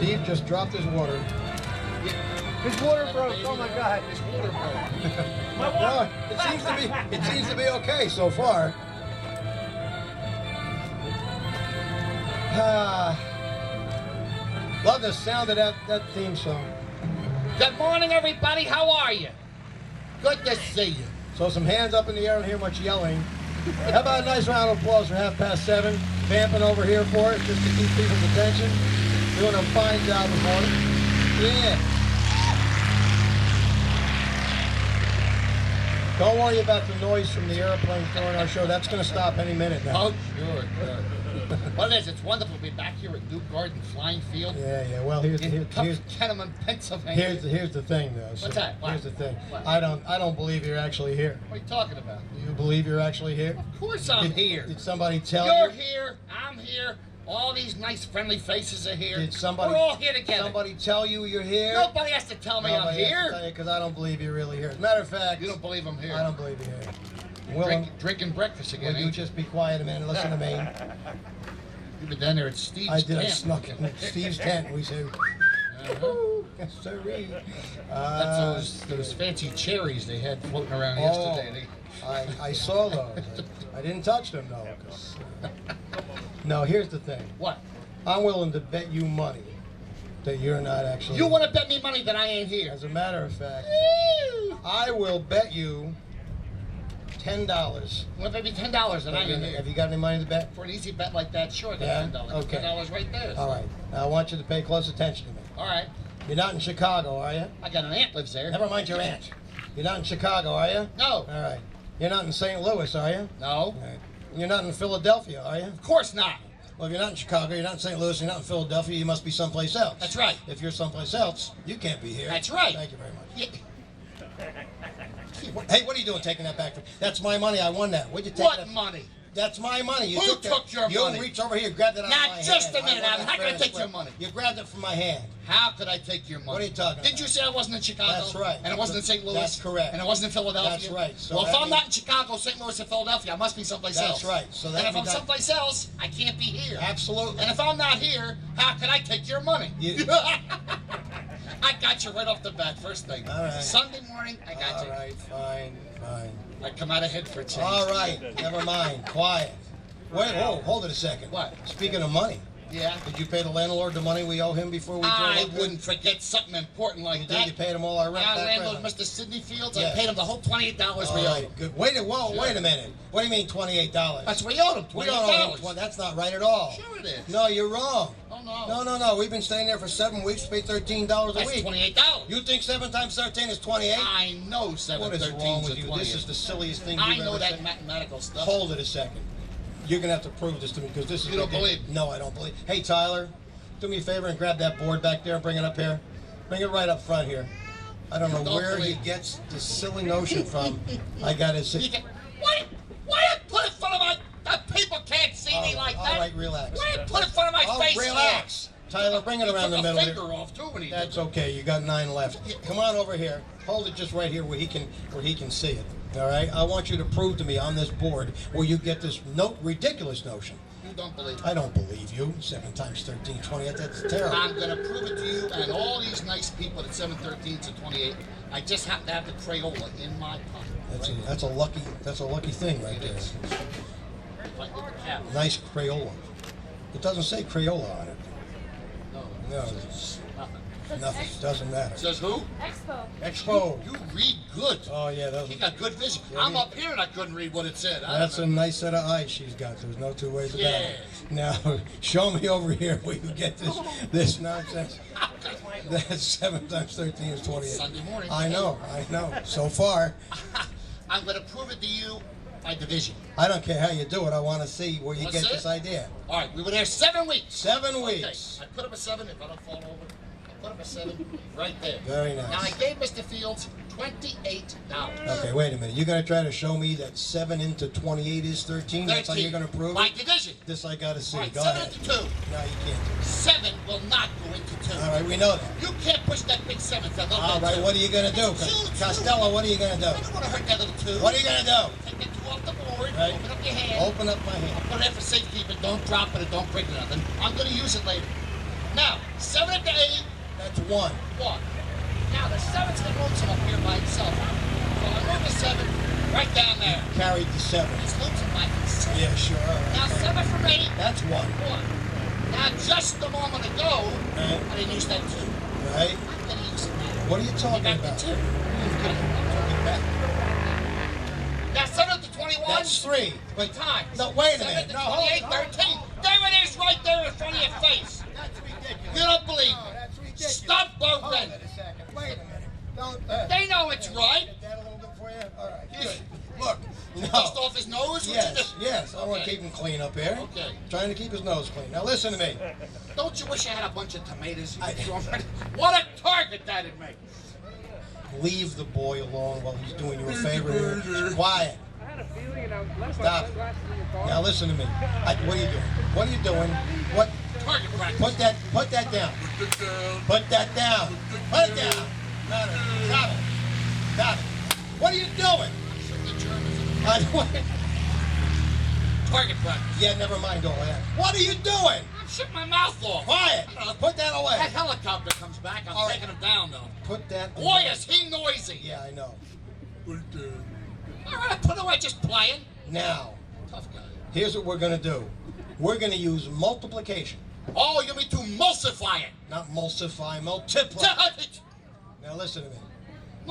Steve just dropped his water. His water broke. Oh my God. His water broke. No, it seems to be okay so far. Love the sound of that theme song. Good morning, everybody. How are you? Good to see you. So some hands up in the air, I don't hear much yelling. How about a nice round of applause for 7:30? Vamping over here for us just to keep people's attention. Doing a fine job this morning. Yeah. Don't worry about the noise from the airplanes during our show. That's going to stop any minute now. Oh, sure. Well, it is. It's wonderful to be back here at New Garden Flying Field. Yeah. Well, here's Toughkenamon, Pennsylvania. Here's the thing, though. So What's that? What? Here's the thing. What? I don't believe you're actually here. What are you talking about? Do you believe you're actually here? Of course I'm here. Did somebody tell you? You're here. I'm here. All these nice, friendly faces are here. Did somebody? We're all here together. Somebody tell you you're here? Nobody has to tell me I'm here. Because I don't believe you're really here. As a matter of fact, You don't believe I'm here. I don't believe you're here. Drinking breakfast again. Will you just be quiet a minute and listen to me? You've been down there at Steve's I did. tent. I snuck in Steve's tent. And we said, yes, sirree. That's those fancy cherries they had floating around yesterday. I saw those. I didn't touch them though. No, here's the thing. What? I'm willing to bet you money that you're not actually. You want to bet me money that I ain't here? As a matter of fact, I will bet you $10. Well, maybe $10 that I ain't here. Have you got any money to bet? For an easy bet like that, sure, I got $10. Okay. $10 right there. All right. Now I want you to pay close attention to me. All right. You're not in Chicago, are you? I got an aunt lives there. Never mind your aunt. You're not in Chicago, are you? No. All right. You're not in St. Louis, are you? No. All right. You're not in Philadelphia, are you? Of course not. Well, if you're not in Chicago, you're not in St. Louis, you're not in Philadelphia, you must be someplace else. That's right. If you're someplace else, you can't be here. That's right. Thank you very much. Yeah. Hey, what are you doing taking that back from? That's my money. I won that. What'd you take What that? money? That's my money. Who took your money? You reach over here, grabbed it out of my hand. Now, just a minute. I won I'm that not going fair to take square. your money. You grabbed it from my hand. How could I take your money? What are you talking about? Didn't you say I wasn't in Chicago? That's right. And I wasn't in St. Louis? That's correct. And I wasn't in Philadelphia? That's right. So well, if that I'm not in Chicago, St. Louis, or Philadelphia, I must be someplace else. That's right. So that and if I'm means someplace else, I can't be here. Absolutely. And if I'm not here, how can I take your money? I got you right off the bat, first thing. All right. Sunday morning, I got you. All right, fine. I come out ahead for a change. All right, never mind. Quiet. Wait, hold it a second. What? Speaking of money, Yeah. did you pay the landlord the money we owe him before we drove I up here? wouldn't forget something important like You that. did? You paid him all our rent Our back? landlord, Mr. Sidney Fields, Yeah. I paid him the whole $28 we All owed right, him. good. Wait a minute. What do you mean $28? That's what we owed him, $28. We don't owe him. That's not right at all. Sure it is. No, you're wrong. Oh, no. No. We've been staying there for 7 weeks. Pay $13 a That's week. $28. You think 7 times 13 is 28? I know 7 What is 13 wrong to with you? 28. This is the silliest thing I you've know ever that said. mathematical stuff. Hold it a second. You're going to have to prove this to me because this is... You don't believe? No, I don't believe. Hey, Tyler, do me a favor and grab that board back there and bring it up here. Bring it right up front here. I don't know where he gets this silly notion from. I got to say... Why you put it in front of my... People can't see me like that. All right, relax. Why you put it in front of my face? Relax. Tyler, bring it around the middle He here. took a finger off, too, when he That's did. okay. You got 9 left. Come on over here. Hold it just right here where he can see it. All right. I want you to prove to me on this board where you get this ridiculous notion. You don't believe it. I don't believe you. 7 times 13, 28. That's terrible. I'm going to prove it to you and all these nice people at 7 13 to 28. I just happen to have the Crayola in my pocket. That's a lucky thing right there. If I did the cap. Nice Crayola. It doesn't say Crayola on it. No, It's nothing. nothing. Doesn't matter. Says who? Expo. You read good. Oh yeah, You got good vision. I'm up here and I couldn't read what it said. That's a nice set of eyes she's got. There's no 2 ways about it. Yes. Now, show me over here where you get this nonsense. That's 7 times 13 is 28. Sunday morning. I know. So far, I'm going to prove it to you by division. I don't care how you do it. I want to see where you Wanna get see this it? idea. All right, we were there 7 weeks. 7 weeks. Okay, I put up a 7 if I don't fall over. I put up a 7 right there. Very nice. Now I gave Mr. Fields $28. Okay, wait a minute. You're going to try to show me that 7 into 28 is 13? That's how you're going to prove by it? division. This I got to see. All right, Go 7 ahead. into 2. No, you can't do it. 7 will not go into 2. All right, we know that. You can't push that big 7 fella. All right, what are you going to do? Costello, what are you going to I do? don't want to hurt that little 2. What are you going to do? Take that 2 off the board. Right. Open up your hand. Open up my hand. Put it there for safekeeping. Don't drop it or don't break it. Nothing. I'm going to use it later. Now, 7 to 8. That's 1. 1. Now, the 7's got lonesome up here by itself. So I move the 7 right down there. Carried the 7. It's lonesome by itself. Yeah, sure. All right. Now, 7 from 8. That's 1. 1. Now, just a moment ago, Right. I didn't use that 2. Right? I'm going to use it now. What are you talking Back about? to 2. Now, 7 to 21. That's 3. But times. No, wait a 7 minute. to No, hold 28, on. 13. There it is, right there in front of your face. That's ridiculous. You don't believe No, me. that's ridiculous. Stop both Hold then. it a second. Wait a minute. Don't. They know it's right. Get that a little bit for you? All right. Good. Look. Dust No. off his nose? What you Yes, do? yes. I want to Okay. keep him clean up here. Okay. Trying to keep his nose clean. Now listen to me. Don't you wish I had a bunch of tomatoes? I- What a target that'd make. Leave the boy alone while he's doing you a favor here. Quiet. I had a feeling and I left my Stop. sunglasses in your car. Now listen to me. What are you doing? What are you doing? What? Target practice. Put that down. Put that down. Put it down. No, no. Stop it. Stop it. What are you doing? The Germans. I don't. Target practice. Yeah, never mind all that. What are you doing? I'm shutting my mouth off. Quiet. Put that away. That helicopter comes back. I'm All right. taking him down, though. Put that. Boy, away. is he noisy. Yeah, I know. All right, put away just playing. Now, Tough guy. here's what we're gonna do. We're gonna use multiplication, Oh, you mean to emulsify it. not multiply, multiply. Now listen to me.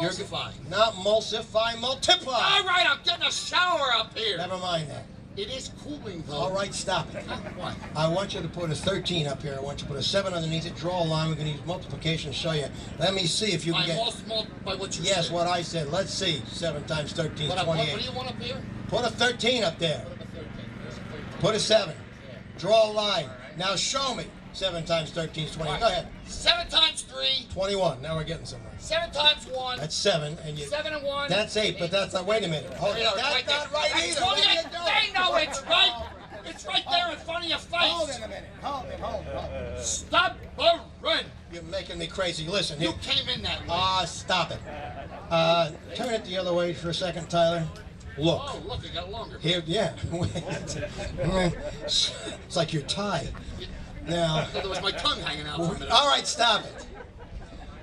You're g- Emulsify. Not multiply, multiply. All right, I'm getting a shower up here. Never mind that. It is cooling, though. All right, stop it. What? I want you to put a 13 up here. I want you to put a 7 underneath it. Draw a line. We're going to use multiplication to show you. Let me see if you can I'm get... lost by what you Yes, said. what I said. Let's see. 7 times 13 is What do 28. you want up here? Put a 13 up there. Put a 13. There's a 13. Put a 7. Draw a line. Now show me. 7 times 13 is 20. All Go right. ahead. 7 times 3. 21. Now we're getting somewhere. 7 times 1. That's 7. And you... 7 and 1. That's 8, but that's not... Wait a minute. Hold There you it. go, it's That's not there. right That's either. What are 28. you doing? They know it's right. It's right there in front of your face. Hold it a minute. Hold it. Stop the run. You're making me crazy. Listen. You Here. came in that way. Stop it. Turn it the other way for a second, Tyler. Look. Oh, look, it got longer. Here, yeah. It's like your tie. Now, There was my tongue hanging out for a minute. all right, stop it.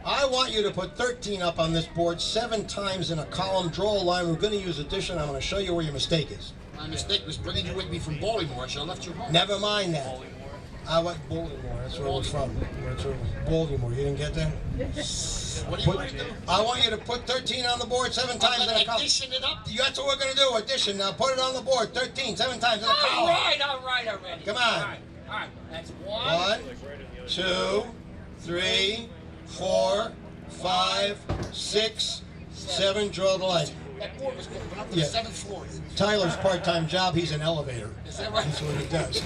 I want you to put 13 up on this board 7 times in a column. Draw a line. We're going to use addition. I'm going to show you where your mistake is. My mistake was bringing you with me from Baltimore. I should have left you home. Never mind that. I went Baltimore. That's where we're from. That's where Baltimore. You didn't get that? What do you want to do? I want you to put 13 on the board 7 I'm times in going a to column. addition it up. That's what we're going to do. Addition. Now put it on the board. 13, 7 times in a All column. right, already. Come on. All right. That's 1. 1, 2, 3, 4, 5, 6, 7. Draw the line. That board was going up to Yeah. the 7th floor. Tyler's part-time job, he's an elevator. Is that right? That's what he does.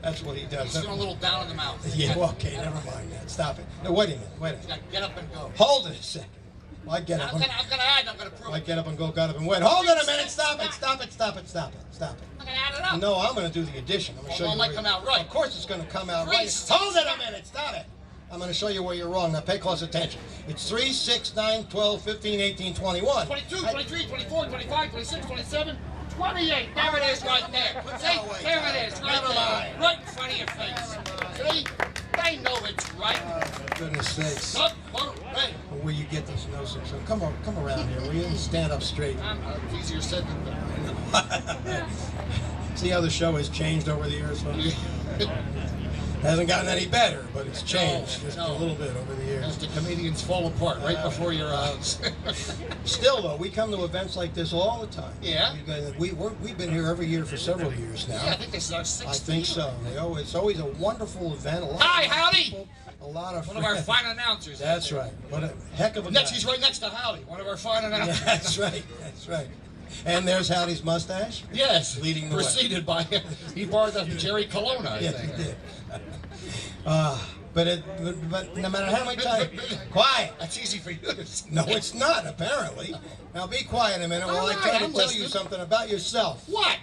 That's what he He's does. feeling a little down in the mouth. Yeah, well, okay, never mind that. Stop it. No, wait a minute. Wait a minute. Get up and go. Hold it a second. Well, I get up. I'm gonna add. I'm gonna prove I it. get up and go. Got up and wait. Hold it a minute. Stop it. Stop it. Stop it. Stop it. Stop it. I'm gonna add it up. No, I'm going to do the addition. I'm going to show Well, you. it might where come you- out right. Of course, it's going to come out 3, right. 6, Hold it a minute. Stop it. I'm going to show you where you're wrong. Now, pay close attention. It's 3, 6, 9, 12, 15, 18, 21. 22, 23, 24, 25, 26, 27, 28. There it is right there. See? There it is right Never there. mind. Right in front of your face. See? They know it's right. For goodness sakes. Stop, hey. Where you get this notion. So come around here, will you? And stand up straight. It's easier said than done. See how the show has changed over the years? Folks? Hasn't gotten any better, but it's changed just a little bit over the years. As the comedians fall apart right before your eyes. Still, though, we come to events like this all the time. Yeah? We've been here every year for several years now. Yeah, I think this is our 6th I think year. so. It's always a wonderful event. A lot Hi, of howdy. people, a lot of One of our fine announcers. That's right. What a heck of a Next, guy. he's right next to Howdy, one of our fine announcers. That's right. That's right. And there's Howdy's mustache. Yes, Leading the way. preceded by he borrowed that from Jerry Colonna, I Yes, think. he did. But no matter how many times, quiet. That's easy for you to say. No, it's not. Apparently. Now be quiet a minute while I All try right, to I'm tell you listening. something about yourself. What?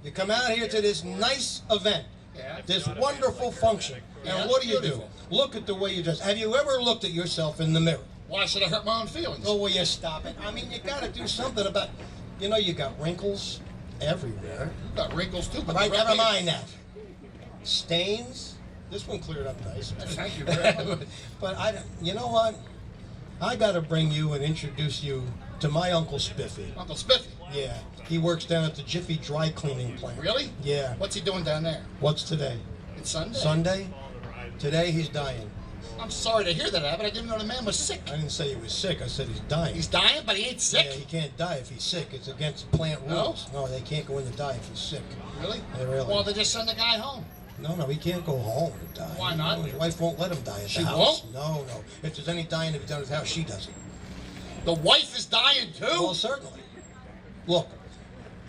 You come out here to this nice event, Yeah. this wonderful function, Yeah, and what do you beautiful. do? Look at the way you dress. Have you ever looked at yourself in the mirror? Why should I hurt my own feelings? Oh, will you stop it? I mean, you got to do something about. You know, you got wrinkles everywhere. You've got wrinkles too, but Right, the never red- mind that. Stains This one cleared up nice. Thank you very much. But you know what? I got to bring you and introduce you to my Uncle Spiffy. Uncle Spiffy? Yeah, he works down at the Jiffy dry cleaning plant. Really? Yeah. What's he doing down there? What's today? It's Sunday. Sunday? Today he's dying. I'm sorry to hear that, Abbott. I didn't know the man was sick. I didn't say he was sick. I said he's dying. He's dying, but he ain't sick? Yeah, he can't die if he's sick. It's against plant rules. No, they can't go in to die if he's sick. Really? Yeah, really. Well, they just send the guy home. No, he can't go home and die. Why not? No, his wife won't let him die at the house. She won't? No. If there's any dying to be done at the house, she does it. The wife is dying too? Well, certainly. Look,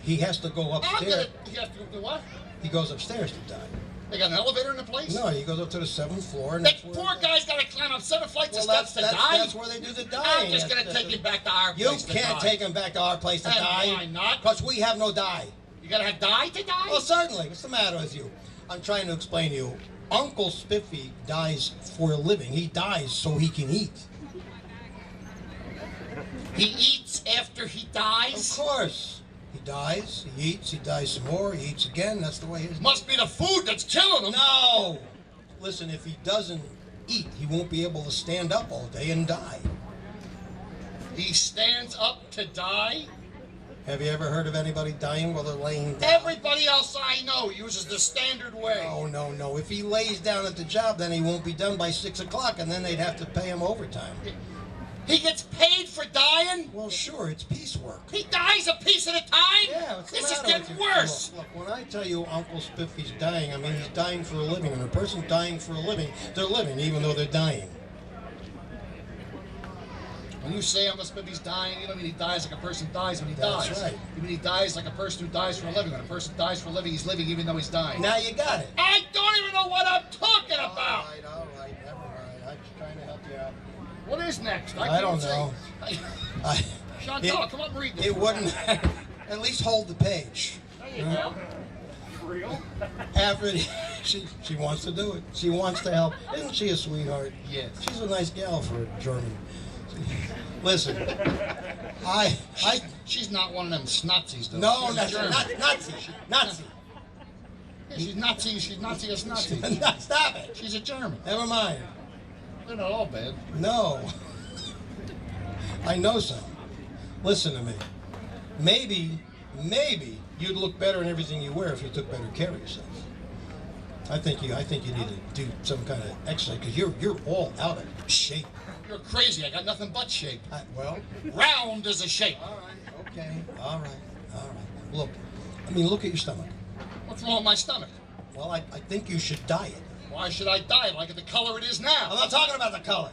he has to go upstairs. He has to do what? He goes upstairs to die. They got an elevator in the place? No, he goes up to the 7th floor. And That poor guy's got to climb up 7 flights of steps to die? That's where they do the dying. I'm just going to take him back to our You place to die. can't take him back to our place to And die. why not? Because we have no dye. You got to have dye to die? Well, certainly. What's the matter with you? I'm trying to explain to you. Uncle Spiffy dies for a living. He dies so he can eat. He eats after he dies? Of course. He dies, he eats, he dies some more, he eats again. That's the way his... Must be the food that's killing him. No! Listen, if he doesn't eat, he won't be able to stand up all day and die. He stands up to die? Have you ever heard of anybody dying while they're laying down? Everybody else I know uses the standard way. No. If he lays down at the job, then he won't be done by 6 o'clock, and then they'd have to pay him overtime. He gets paid for dying? Well, sure, it's piecework. He dies a piece at a time? Yeah, what's the This is matter getting with you? worse. Look, when I tell you Uncle Spiffy's dying, I mean he's dying for a living. And a person dying for a living, they're living even though they're dying. When you say Uncle Spiffy's dying, you don't mean he dies like a person dies when he That's dies. right. You mean he dies like a person who dies for a living. When a person dies for a living, he's living even though he's dying. Now you got it. I don't even know what I'm talking about. All right, never mind. I'm just trying to help you out. What is next? I don't know. Chantal, come up and read this. It wouldn't. At least hold the page. There you go. Real? After she wants to do it. She wants to help. Isn't she a sweetheart? Yes. She's a nice gal for a German. Listen, She's not one of them Nazis, though. No, She's that's German. Nazi. Yeah, she's Nazi. She's Nazi as Nazi. Stop it. She's a German. Never mind. They're not all bad. No. I know some. Listen to me. Maybe you'd look better in everything you wear if you took better care of yourself. I think you need to do some kind of exercise because you're all out of shape. You're crazy. I got nothing but shape. Well, round is a shape. All right. Okay. All right. Look at your stomach. What's wrong with my stomach? Well, I think you should diet. Why should I diet like the color it is now? I'm not talking about the color.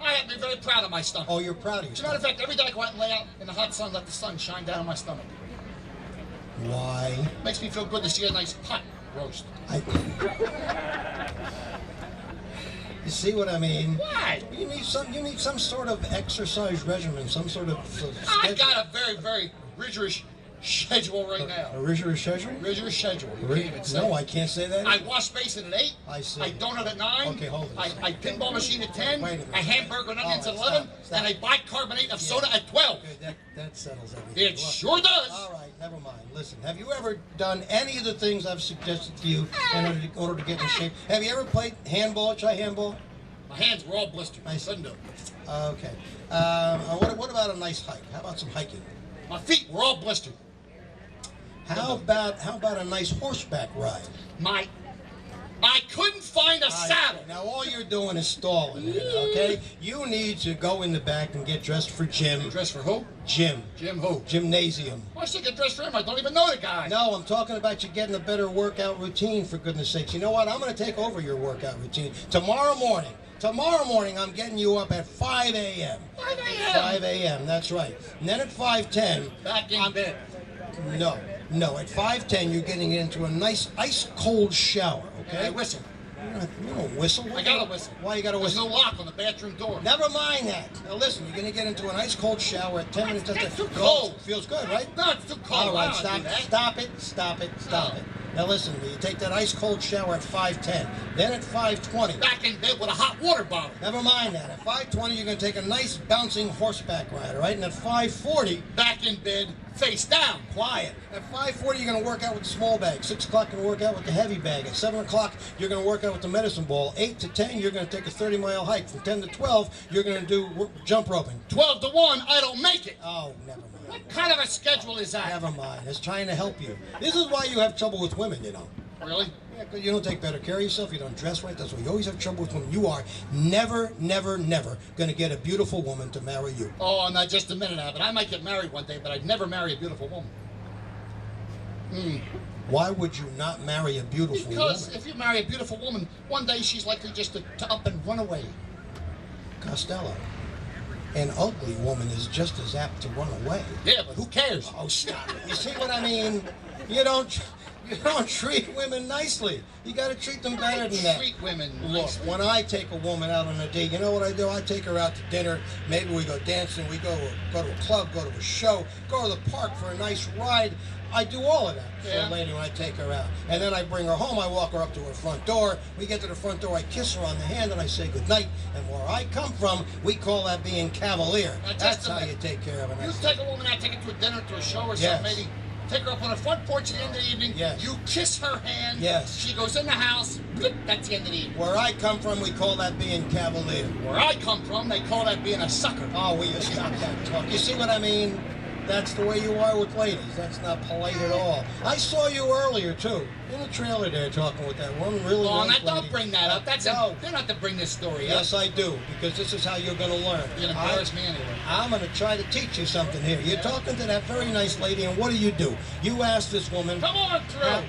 I have to be very proud of my stomach. Oh, you're proud of your As a matter stomach. of fact, every day I go out and lay out in the hot sun, let the sun shine down on my stomach. Why? Makes me feel good to see a nice pot roast. You see what I mean? Why? You need some sort of exercise regimen, some sort of I schedule. got a very, very rigorous schedule right now. A rigorous schedule? Rigorous schedule. You can't even say. No, I can't say that. I wash basin at 8. I see. I donut at 9. Okay, hold it a second. I pinball machine at 10. Wait a minute. A hamburger and onions All at right, 11. stop. And a bicarbonate of soda at 12. Okay, that settles everything. It Look. sure does. All right, never mind. Listen, have you ever done any of the things I've suggested to you in order to get in shape? Have you ever played handball? Try handball? My hands were all blistered. I couldn't do it. Okay. What about a nice hike? How about some hiking? My feet were all blistered. How about a nice horseback ride? I couldn't find a saddle. Now all you're doing is stalling it, okay? You need to go in the back and get dressed for gym. Dressed for who? Gym. Gym who? Gymnasium. Why should I get dressed for him? I don't even know the guy. No, I'm talking about you getting a better workout routine, for goodness sakes. You know what? I'm going to take over your workout routine. Tomorrow morning, I'm getting you up at 5 a.m. 5 a.m.? 5 a.m., that's right. And then at 5:10... Back in bed. No, at 5:10 you're getting into a nice ice-cold shower, okay? And I whistle. You don't whistle. I got a whistle. Why you got a There's whistle? no lock on the bathroom door. Never mind that. Now listen, you're going to get into an ice-cold shower at 10 minutes. That's too cold. Feels good, right? No, it's too cold. All right, I don't do that. stop it. Now listen to me. You take that ice cold shower at 5:10. Then at 5:20. Back in bed with a hot water bottle. Never mind that. At 5:20, you're going to take a nice bouncing horseback ride, all right? And at 5:40, Back in bed, face down. quiet. At 5:40, you're going to work out with the small bag. 6 o'clock, you're going to work out with the heavy bag. At 7 o'clock, you're going to work out with the medicine ball. 8 to 10, you're going to take a 30-mile hike. From 10 to 12, you're going to do jump roping. 12 to 1, I don't make it. Oh, never mind. What kind of a schedule is that? Never mind. It's trying to help you. This is why you have trouble with women, you know. Really? Yeah, 'cause you don't take better care of yourself. You don't dress right. That's why you always have trouble with women. You are never, never, never going to get a beautiful woman to marry you. Oh, now just a minute, Abbott. I might get married one day, but I'd never marry a beautiful woman. Why would you not marry a beautiful Because woman? if you marry a beautiful woman, one day she's likely just to up and run away. Costello, an ugly woman is just as apt to run away. Yeah, but who cares? Oh, stop it. You see what I mean? You don't treat women nicely. You got to treat them better than that. Treat women Look, nicely. when I take a woman out on a date, you know what I do? I take her out to dinner. Maybe we go dancing. We go to a club, go to a show, go to the park for a nice ride. I do all of that for a lady when I take her out. And then I bring her home. I walk her up to her front door. We get to the front door. I kiss her on the hand and I say goodnight. And where I come from, we call that being cavalier. Now, just That's a how minute. you take care of a You nice take a woman out, take her to a dinner, to a show or Yes. something, maybe. Take her up on the front porch at the end of the evening. Yes. You kiss her hand. Yes. She goes in the house. Bloop, that's the end of the evening. Where I come from, we call that being cavalier. Where I come from, they call that being a sucker. Oh, will you stop that talk? You see what I mean? That's the way you are with ladies. That's not polite at all. I saw you earlier, too, in the trailer there talking with that one really Oh, nice now lady. don't bring that up. That's No. They're not to bring this story up. Yes, I do, because this is how you're going to learn. You're gonna embarrass me anyway. I'm going to try to teach you something here. You're talking to that very nice lady, and what do? You ask this woman... Come on, Drew.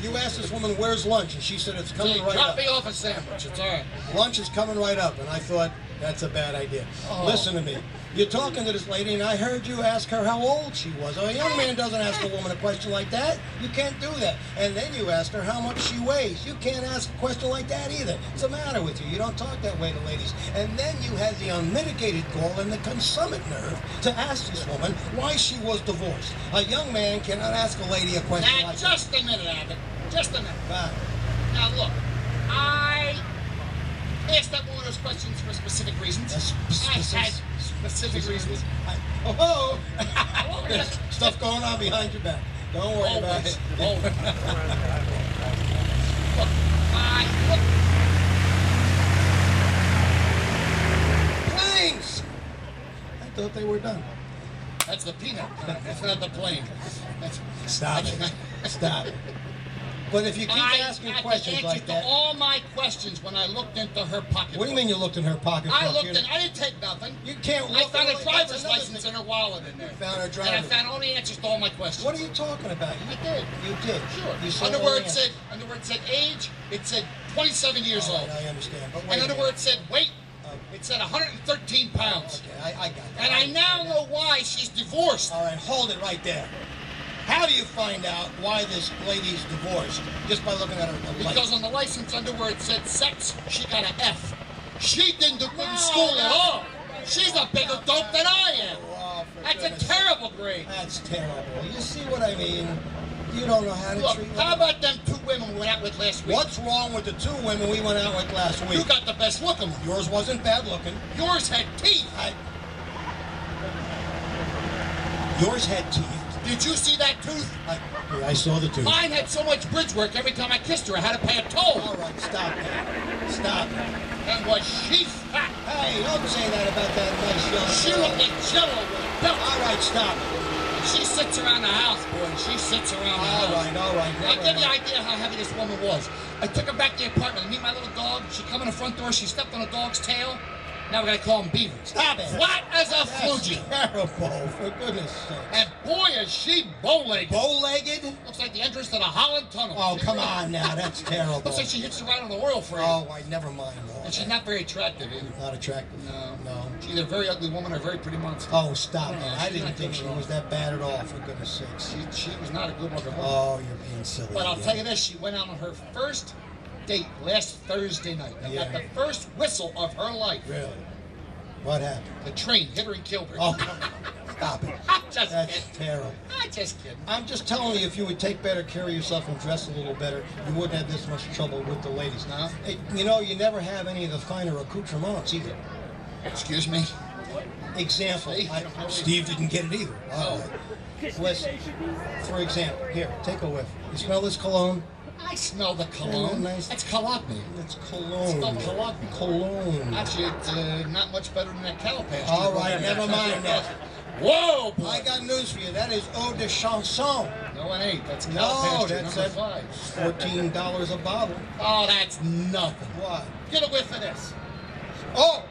You asked this woman, where's lunch? And she said, it's coming right Drop up. me off a sandwich. It's all right. Lunch is coming right up, and I thought, that's a bad idea. Oh. Listen to me. You're talking to this lady, and I heard you ask her how old she was. Oh, a young man doesn't ask a woman a question like that. You can't do that. And then you ask her how much she weighs. You can't ask a question like that either. What's the matter with you? You don't talk that way to ladies. And then you had the unmitigated gall and the consummate nerve to ask this woman why she was divorced. A young man cannot ask a lady a question Now, like just a minute, Abbott. Just a minute. that. Now, look. I asked that woman those questions for specific reasons. I had specific reasons. Oh, Oh, there's stuff going on behind your back. Don't worry about Always. it. Always. Look, Planes! I thought they were done. that's the peanut. That's not the plane. Stop it. Stop it. But if you keep asking I questions had like answers to that... all my questions when I looked into her pocketbook. What do you mean you looked in her pocket? I looked in. I didn't take nothing. You can't look I found in a her- driver's that's another license thing. and her wallet in there. Found her And I driver's... found all the answers to all my questions. What are you talking about? You did. You did. Sure. You saw Under all where the it said, age, it said 27 years All old. right, I understand. But wait And a under minute. where it said weight, it said 113 pounds. Okay, I got that. And I now understand know why she's divorced. that. All right, hold it right there. How do you find out why this lady's divorced? Just by looking at her license. Because on the license under where it said sex, she got an F. She didn't do good in school at no. all. She's a bigger dope than I am. Oh, for That's goodness a terrible grade. That's terrible. You see what I mean? You don't know how to Look, treat how women. about them two women we went out with last week? What's wrong with the two women we went out with last week? You got the best looking one. Yours wasn't bad looking. Yours had teeth. Yours had teeth. Did you see that tooth? I saw the tooth. Mine had so much bridge work every time I kissed her I had to pay a toll. All right, stop that. Stop it. And was she fat? Hey, don't say that about that nice young She girl. looked like Jello with a belt. All right, stop it. She sits around the house, boy. She sits around the All house. right, all right. I'll never give you an mind. idea how heavy this woman was. I took her back to the apartment to meet my little dog. She come in the front door. She stepped on the dog's tail. Now we're going to call him Beaver. Stop it. Flat as a That's flugey. terrible, for goodness sake. And boy, is she bow-legged. Bow-legged? Looks like the entrance to the Holland Tunnel. Oh, come on now. That's terrible. Looks like she hitched a ride on the oil freight. Oh, I never mind. And she's not very attractive either. Not attractive. No. She's either a very ugly woman or a very pretty monster. Oh, stop No, it. no, I she's didn't not think doing she it all. was that bad at all, for goodness sakes. She was not a good looking woman. Oh, you're being silly. But I'll again. tell you this, she went out on her first date last Thursday night and got Yeah. the first whistle of her life. Really? What happened? The train hit her and killed her. Oh, come on. Stop it. I'm just That's kidding. terrible. I'm just kidding. I'm just telling you, if you would take better care of yourself and dress a little better, you wouldn't have this much trouble with the ladies. No? Hey, you know, you never have any of the finer accoutrements either. Excuse me? Example, Steve didn't get it either. All right. Listen, for example, here, take a whiff. You smell this cologne? I smell the cologne. Nice? It's cologne. It's cologne. It's cologne. Cologne. Actually, it's not much better than that cow pasture. All right, never mind that. Whoa, boy. I got news for you. That is eau de chanson. No, it ain't. That's cow No, pasture that's number at 5. $14 a bottle. Oh, that's nothing. What? Get a whiff of this. Oh,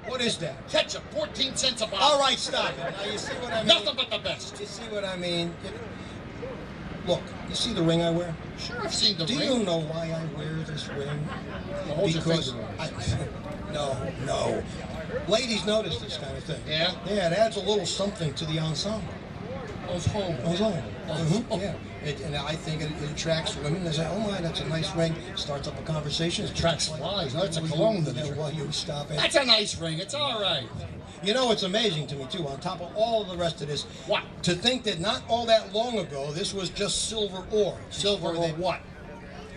what is that? Ketchup, 14 cents a bottle. All right, stop it. Now, you see what I mean? Nothing but the best. You see what I mean? Look, you see the ring I wear? Sure, I've seen the Do ring. you know why I wear this ring? Well, hold your Because finger on no. Ladies notice this kind of thing. Yeah? Yeah, it adds a little something to the ensemble. Ensemble. Yeah. And I think it attracts women. They say, oh my, that's a nice ring. Starts up a conversation. It Attracts flies. No, it's a cologne that attracts. Well, you stop it. That's a nice ring. It's all right. You know, it's amazing to me, too, on top of all the rest of this. What? To think that not all that long ago, this was just silver ore. Silver or what?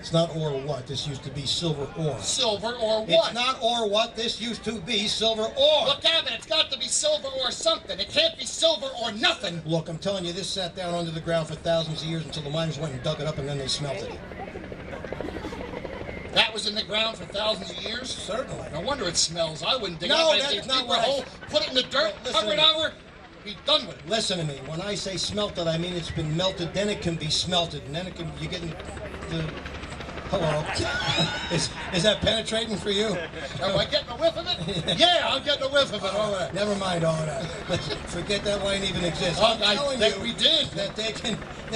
It's not ore what. This used to be silver ore. Silver or what? It's not ore what. This used to be silver ore. Look, Abbott, it's got to be silver or something. It can't be silver or nothing. Look, I'm telling you, this sat down under the ground for thousands of years until the miners went and dug it up and then they smelted it. That was in the ground for thousands of years? Certainly. No wonder it smells. I wouldn't dig No, it up. I'd that's dig a not deeper what I hole, said. put it in the dirt, Listen cover it to me. over, be done with it. Listen to me. When I say smelted, I mean it's been melted. Then it can be smelted, and then it can. You get the. Hello. Is that penetrating for you? Am I getting a whiff of it? Yeah, I'm getting a whiff of it. All right. Never mind all that. Forget that line even exists. Oh, I'm telling that you we did. that they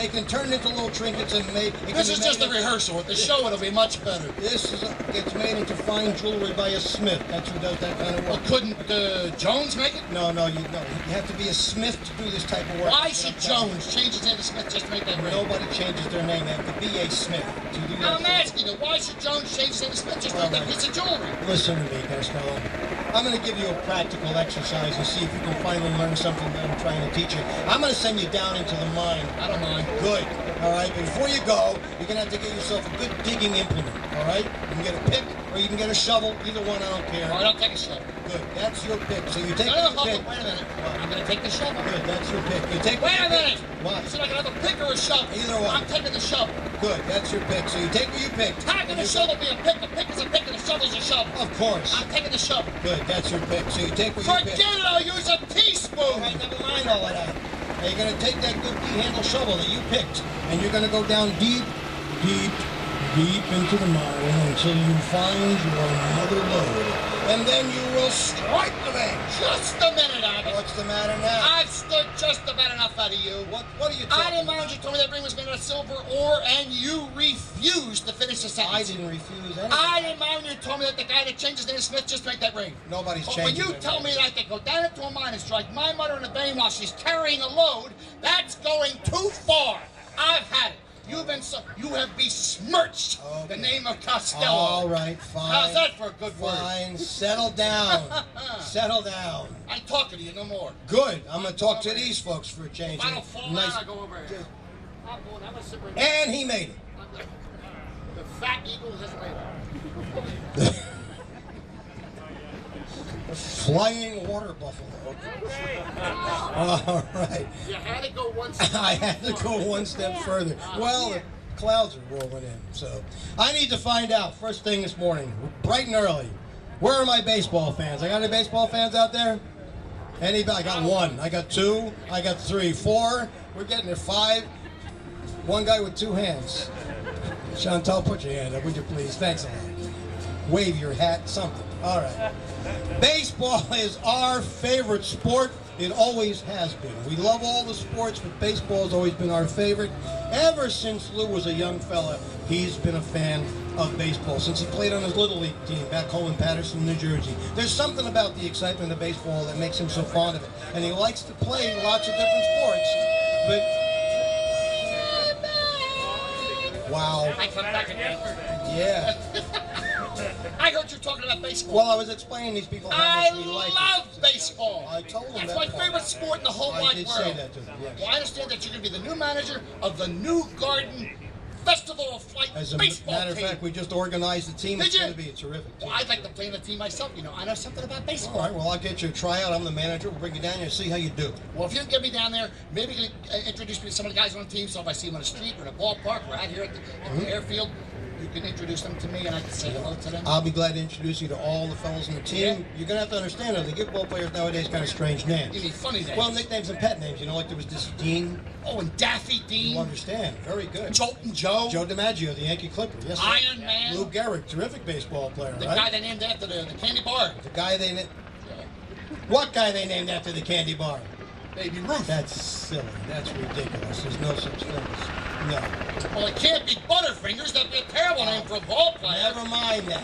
can turn into little trinkets and make. This is just a rehearsal. At the show, it'll be much better. This gets made into fine jewelry by a smith. That's who does that kind of work. Well, couldn't Jones make it? No, you have to be a smith to do this type of work. Why should Jones change his name to Smith just to make that ring? Nobody changes their name. They have to be a smith to do that. I'm asking you, why should Jones change his name to Smith just to make that piece of jewelry? Listen to me, Costello. I'm going to give you a practical exercise and see if you can finally learn something that I'm trying to teach you. I'm going to send you down into the mine. I don't mind. Good. All right. Before you go, you're going to have to get yourself a good digging implement. All right. You can get a pick or you can get a shovel. Either one, I don't care. Oh, I don't take a shovel. Good. That's your pick. So you take No, your pick. wait a minute. I'm going to take the shovel. Good. That's your pick. You take. Wait a your pick. minute. What? You said I can have a pick or a shovel. Either one. I'm taking the shovel. Good. That's your pick. So you take what you picked. How can a shovel be a pick? A pick is a pick and a shovel is a shovel. Of course. I'm taking the shovel. Good. That's your pick. So you take what you Forget picked. it. I'll use a teaspoon. All right, never mind all of that. Now you're going to take that good D-handle shovel that you picked, and you're going to go down deep into the mine until you find your mother lode. And then you will strike the vein. Just a minute, Abbott. What's the matter now? I've stood just about enough out of you. What are you I talking didn't mind about? you told me that ring was made out of silver ore, and you refused to finish the sentence. I didn't refuse anything. I didn't mind when you told me that the guy that changed his name to Smith just make that ring. Nobody's But changing when you their tell me names. that I can go down into a mine and strike my mother in the vein while she's carrying a load, that's going too far. I've had it. You have besmirched the name of Costello. All right, fine. How's that for a good word? Fine, settle down. Settle down. I'm talking to you no more. Good. I'm going to talk to these folks for a change. If I don't fall down, I go over here. I'm going, I'm a super. And he made it. The fat eagle has made it. Flying water buffalo. All right. You had to go one step. I had to go one step further. Well, the clouds are rolling in, so I need to find out first thing this morning, bright and early. Where are my baseball fans? I got any baseball fans out there? Anybody? I got one. I got two. I got three. Four. We're getting there. Five. One guy with two hands. Chantal, put your hand up, would you please? Thanks a lot. Wave your hat, something. All right. Baseball is our favorite sport. It always has been. We love all the sports, but baseball has always been our favorite. Ever since Lou was a young fella, he's been a fan of baseball. Since he played on his Little League team back home in Patterson, New Jersey. There's something about the excitement of baseball that makes him so fond of it. And he likes to play lots of different sports. But wow. I come back again. Yeah. I heard you talking about baseball. Well, I was explaining these people how much we like I love baseball. I told him That's that my part. favorite sport in the whole I wide did world. say that to him, yes. Well, I understand that you're going to be the new manager of the new Garden Festival of Flight As a baseball matter of team. fact, we just organized the team. Did It's you? going to be a terrific team. Well, I'd like to play in the team myself. You know, I know something about baseball. All right, well, I'll get you a tryout. I'm the manager. We'll bring you down here and see how you do. Well, if you can get me down there, maybe you can introduce me to some of the guys on the team. So if I see them on the street or in a ballpark or out here at the airfield, you can introduce them to me and I can say hello to them. I'll be glad to introduce you to all the fellows on the team. Yeah. You're going to have to understand, though, they give ball players nowadays kind of strange names. You mean funny names? Well, nicknames and pet names. You know, like there was this Dean. Oh, and Daffy Dean. You understand. Very good. Joltin' Joe. Joe DiMaggio, the Yankee Clipper. Yes, sir. Iron Man. Lou Gehrig, terrific baseball player, The right? guy they named after the candy bar. The guy they named... What guy they named after the candy bar? Baby Ruth. That's silly. That's ridiculous. There's no such thing as... No. Well, it can't be Butterfingers. That'd be a terrible name for a ball player. Never mind that.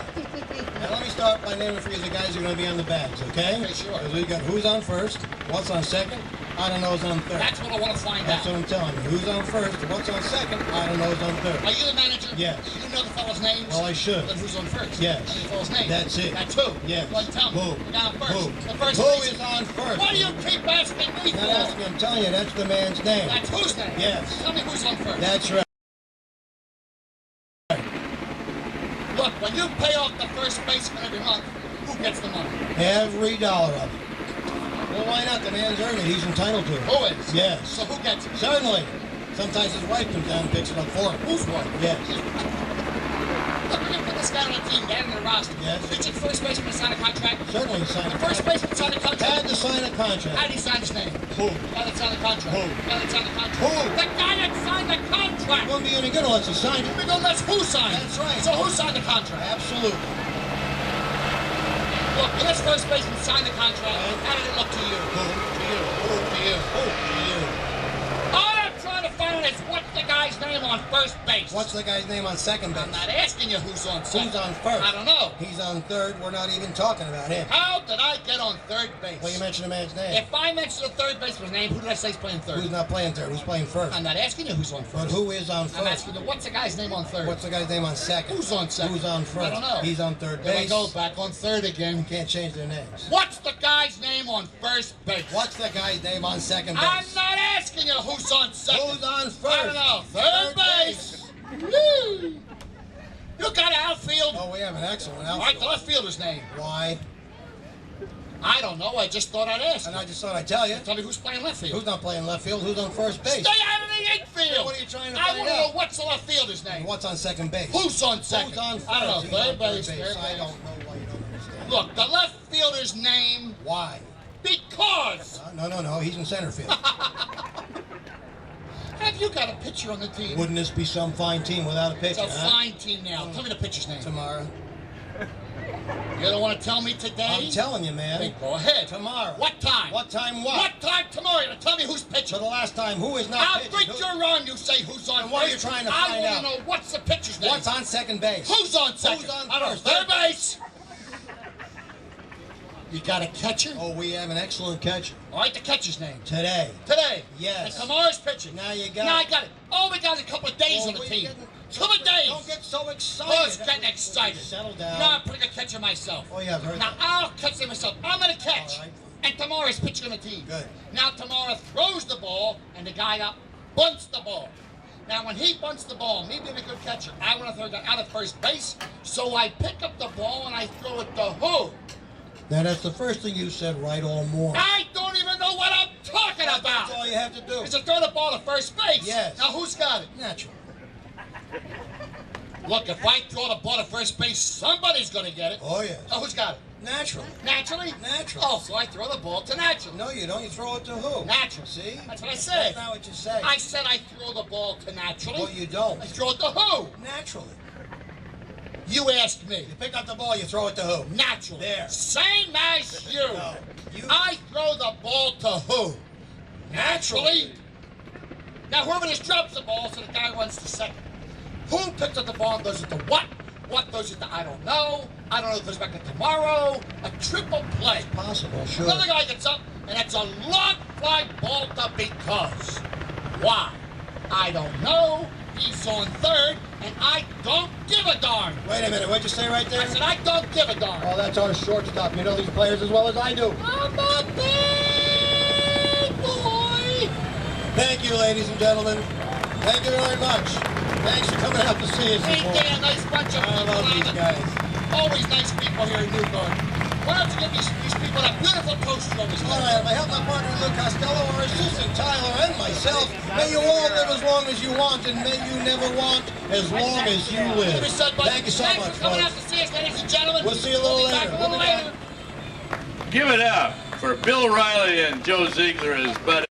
Now let me start by naming for you the guys who are going to be on the bags, okay? Okay, sure. 'Cause we got who's on first, what's on second, I don't know who's on third. That's what I want to find That's out. what I'm telling you. Who's on first, what's on second, I don't know who's on third. Are you the manager? Yes. You know the fellow's names? Well, I should. Then who's on first? Yes. I need the fellow's name. That's it. That's who? Yes. Well, tell me. Who? The guy on first. Who? The first Who baseman. is on first? What do you keep asking me I'm for? not asking, I'm telling you, that's the man's name. That's whose name? Yes. Tell me who's on first. That's right. Look, when you pay off the first baseman every month, who gets the money? Every dollar of it. Well, why not? The man's earned it. He's entitled to it. Who is? Yes. So who gets it? Certainly. Sometimes his wife comes down and picks it up for him. Who's one? Yes. Look, we're going to put this guy on the team, down in the roster. Yes. Did your first baseman sign a contract? Certainly he signed The a first baseman signed a contract? Had to sign a How contract. did he sign his name? Who? The guy that signed the contract. Who? The guy that signed the contract. Who? The guy that signed the contract. Wouldn't be any good unless he signed it. Because that's who signed it. That's right. So who signed the contract? Absolutely. Look, when this first baseman signed the contract, how did it look to you? Who? To you. Who? To you. Who? To you. All I'm trying to find is what's the guy's name on first base. What's the guy's name on second base? I'm not asking you who's on second. Who's on first? I don't know. He's on third. We're not even talking about him. How did I get on third base? Well, you mentioned a man's name. If I mention the third baseman's name, who did I say is playing third? Who's not playing third? Who's playing first? I'm not asking you who's on But first. who is on I'm first? asking you what's the guy's name on third? What's the guy's name on second? Who's on second? Who's on first? I don't know. He's on third There I base. go, back on third again. Can't change their names. What's the guy's name on first base? What's the guy's name on second base? I'm not asking you who's on second. Who's on first? I don't know. Third base. Woo. You got an outfield. Oh, we have an excellent All right, the outfield. left fielder's name. Why? I don't know. I just thought I'd ask. And I just thought I'd tell you. Tell me who's playing left field. Who's not playing left field? Who's on first base? Stay out of the infield. What are you trying to I find want to out? know what's the left fielder's name. And what's on second base? Who's on second? Who's on first? I don't know. He's Third on base. Third I base. don't know why you don't understand. Look, the left fielder's name Why? because. No. He's in center field. Have you got a pitcher on the team? Wouldn't this be some fine team without a It's pitcher? a fine team now. Tell me the pitcher's name. Tomorrow. You don't want to tell me today? I'm telling you, man. Then go ahead. Tomorrow. What time? What time what? What time tomorrow? Now tell me who's pitching. For the last time, who is not I'll pitching? break Who- your arm. You say who's on And what are you first. trying to I find want out? to know what's the pitcher's name. What's on second base? Who's on second? Who's on I don't know. first? Third base. You got a catcher? Oh, we have an excellent catcher. All right, the catcher's name. Today. Today. Yes. And tomorrow's pitching. Now you got Now I it. got it. All we got is a couple of days Oh, on the we team. didn't- Couple of days. Don't get so excited. I was getting excited. Settle down. Now I'm putting a catcher myself. Oh, yeah, very Now good. I'll catch it myself. I'm going to catch. All right. And tomorrow's pitching on the team. Good. Now tomorrow throws the ball, and the guy up bunts the ball. Now when he bunts the ball, me being a good catcher, I want to throw that out of first base, so I pick up the ball and I throw it to who? Now, that's the first thing you said right all morning. I don't even know what I'm talking about. That's all you have to do. Is to throw the ball to first base. Yes. Now who's got it? Natural. Look, if I throw the ball to first base, somebody's going to get it. Oh, yes. Now who's got it? Natural. Naturally? Natural. Oh, so I throw the ball to natural. No, you don't. You throw it to who? Natural. See? That's what I said. That's not what you say. I said I throw the ball to naturally. Well, you don't. I throw it to who? Naturally. You asked me. You pick up the ball, you throw it to who? Naturally. There. Same as you. No. You. I throw the ball to who? Naturally. Now whoever just drops the ball, so the guy runs to second. Who picks up the ball and goes into what? What goes into I don't know. I don't know if it goes back to tomorrow. A triple play. Possible, sure. Another guy gets up, and it's a long fly ball to because. Why? I don't know. He's on third, and I don't give a darn. Wait a minute. What'd you say right there? I said I don't give a darn. Oh, that's our shortstop. You know these players as well as I do. I'm a big ladies and gentlemen. Thank you very much. Thanks for coming out to see us. Ain't they a nice bunch of I people? love these guys. Always nice people here in Newburgh. Why don't you give these people that beautiful toast on this All right, on behalf of my partner Lou Costello, our assistant Tyler, and myself, may you all live as long as you want, and may you never want as long as you live. Thank you so much, Thanks for coming out folks. to see us, ladies and gentlemen. We'll see you a little We'll be back later. a little later. Give it up for Bill Riley and Joe Ziegler as Bud.